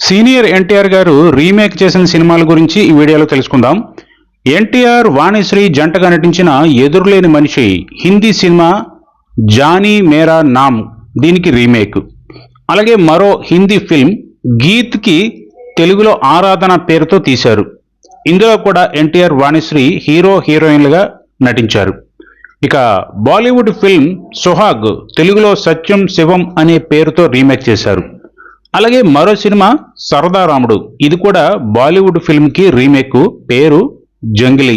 Senior NTR గారు remake చేసిన సినిమాల గురించి ఈ వీడియోలో తెలుసుకుందాం. ఎన్టీఆర్ వాణిశ్రీ జంటగా నటించిన ఎదురులేని మనిషి హిందీ సినిమా జానీ మేరా నామ్ దీనికి రీమేక్. అలాగే మరో హిందీ ఫిల్మ్ గీత్కి తెలుగులో ఆరాధన పేరుతో తీశారు. ఇందులో కూడా ఎన్టీఆర్ వాణిశ్రీ హీరో హీరోయిన్లుగా నటించారు. ఇక బాలీవుడ్ ఫిల్మ్ సుహాగ్ తెలుగులో సత్యం శివం అనే పేరుతో రీమేక్ చేశారు. అలాగే మరో సినిమా సరదారాముడు, ఇది కూడా బాలీవుడ్ ఫిల్మ్కి రీమేక్, పేరు జంగిలీ.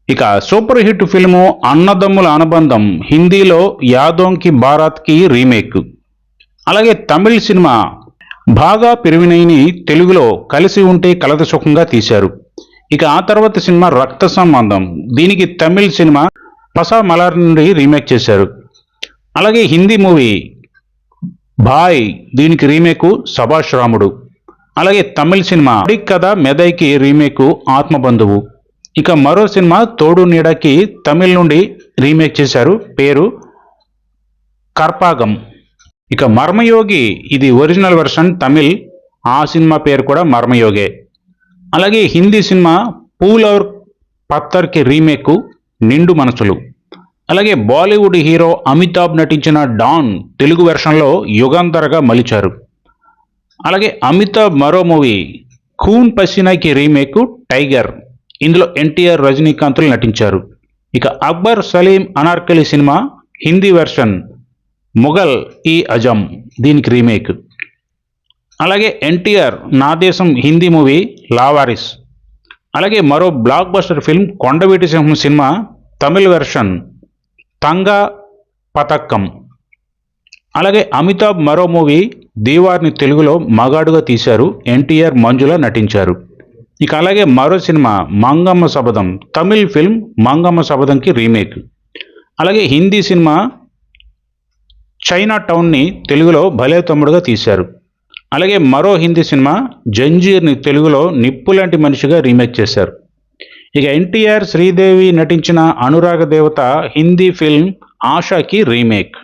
ఇక సూపర్ హిట్ ఫిల్ము అన్నదమ్ముల అనుబంధం హిందీలో యాదోంకి బారాత్కి రీమేక్. అలాగే తమిళ సినిమా బాగా పెరివినైని తెలుగులో కలిసి ఉంటే కలత సుఖంగా తీశారు. ఇక ఆ తర్వాత సినిమా రక్త సంబంధం, దీనికి తమిళ సినిమా పసా మలర్ నుండి రీమేక్ చేశారు. అలాగే హిందీ మూవీ భాయ్, దీనికి రీమేకు సభాష్ రాముడు. అలాగే తమిళ సినిమా కథ మెదైకి రీమేకు ఆత్మబంధువు. ఇక మరో సినిమా తోడు నీడకి తమిళ నుండి రీమేక్ చేశారు, పేరు కర్పాగం. ఇక మర్మయోగి, ఇది ఒరిజినల్ వెర్షన్ తమిళ్, ఆ సినిమా పేరు కూడా మర్మయోగే. అలాగే హిందీ సినిమా పూల్ ఔర్ పత్తర్కి రీమేక్ నిండు మనసులు. అలాగే బాలీవుడ్ హీరో అమితాబ్ నటించిన డాన్ తెలుగు వెర్షన్లో యుగంధర్గా మలిచారు. అలాగే అమితాబ్ మరో మూవీ ఖూన్ పసీనాకి రీమేక్ టైగర్, ఇందులో ఎన్టీఆర్ రజనీకాంత్లు నటించారు. ఇక అక్బర్ సలీం అనార్కలి సినిమా హిందీ వెర్షన్ ముఘల్ ఈ అజమ్, దీనికి రీమేక్. అలాగే ఎన్టీఆర్ నా దేశం హిందీ మూవీ లావారిస్. అలాగే మరో బ్లాక్ బస్టర్ ఫిల్మ్ కొండవీటి సింహం సినిమా తమిళ వెర్షన్ తంగా పతక్కం. అలాగే అమితాబ్ మరో మూవీ దీవార్ని తెలుగులో మగాడుగా తీశారు, ఎన్టీఆర్ మంజుల నటించారు. ఇక అలాగే మరో సినిమా మంగమ్మ శబదం, తమిళ్ ఫిల్మ్ మంగమ్మ శబదంకి రీమేక్. అలాగే హిందీ సినిమా చైనా టౌన్ని తెలుగులో భలే తమ్ముడుగా తీశారు. అలాగే మరో హిందీ సినిమా జంజీర్ని తెలుగులో నిప్పులాంటి మనిషిగా రీమేక్ చేశారు. ఇక ఎన్టీఆర్ శ్రీదేవి నటించిన అనురాగ దేవత హిందీ ఫిల్మ్ ఆషాకి రీమేక్.